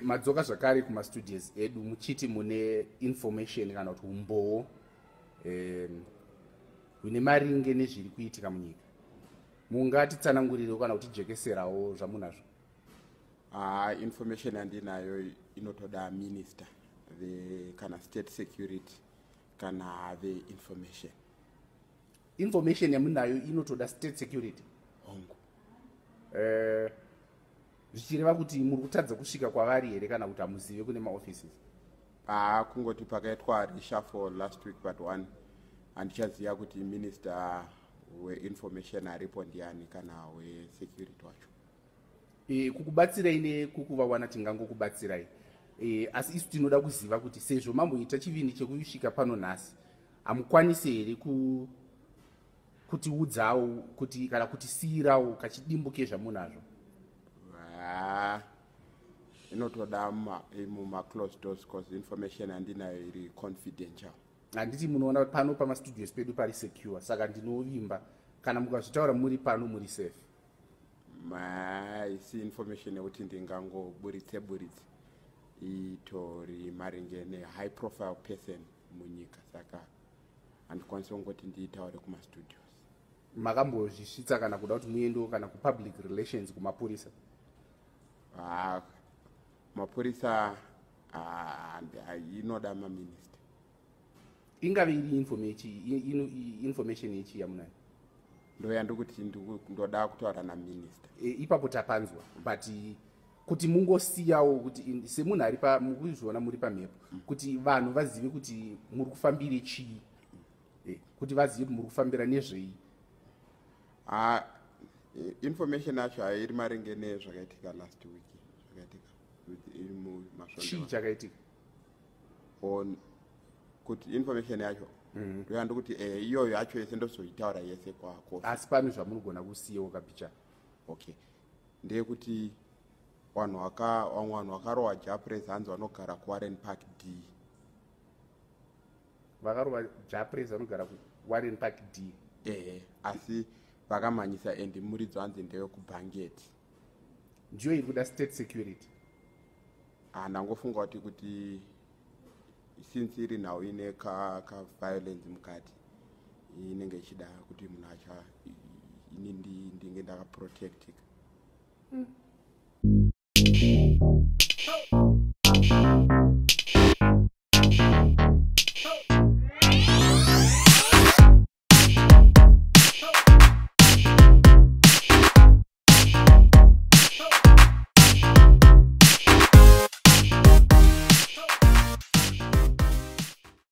madzoka zvakare kumastudios edu muchiti mune information kana kuti umboo hune maringe nezviri kuitika munyika. Mungatitsanangurirawo kana kutijekeserawo zvamunazvo? Information yandinayo inotoda minister, the kana state security kana the information. Information yamunayo inotoda state security? Hongo. Zvichireva kuti muri kutadza kusvika kwavari here kana kuti hamuzive kune maoffices? Kungoti pakaitwa reshuffle last week but one handichaziva kuti minister we-information aripo ndiani kana we-security wacho. Kukubatsirai nekukuvawana tingangokubatsirai, asi isu tinoda kuziva kuti sezvo mamboita chivini chekusvika pano nhasi hamukwanisi here kutiudzawo kuti kana kutisiyirawo kachidimbo kezvamunazvo? Inotoda muma-closed doors because information handinayo iri confidential. Handiti munoona pano pamastudios pedu pari secure, saka ndinovimba kana mukazvitaura muri pano muri safe. Isi information yekuti ndingangoburitse itori maringe ne-high profile person munyika, saka handikwanisi kungoti ndiitaure kumastudios. Makambozvisvitsa kana kuda kuti muendewo kana kupublic relations kumapurisa? Mapurisa inoda maminister. Ingave iri information yechi yamunayo? Ndoyandikuti ndoda kutaura naminister. Ipapo tapanzwa, but kuti mungosiyawo kuti semunhu ari mukuzviona muri pamhepo kuti vanhu vazive kuti muri kufambire chii, kuti vazive kuti muri kufambira nezvei. Information yacho hairi maringe nezvakaitika last week. Chii chakaitika? Kuti information yacho ndoyandikuti iyoyo yacho yese ndozoitaura yese kwako. Asi pano zvamunogona kusiyawo kapicha. Okay. Ndeyekuti vanhu vakarohwa Japres hanzi vanogara kuWarren Park D. Vakarohwa Japres vanogara kuWarren Park D? Asi vakamhanyisa endi muridzo hanzi ndeyekubhangeti. Ndiyo iri kuda state security? Ndangofunga kuti since iri nhau ine ka-violence mukati inenge ichida kuti munhu acha inindi ndinge ndakaprotectika.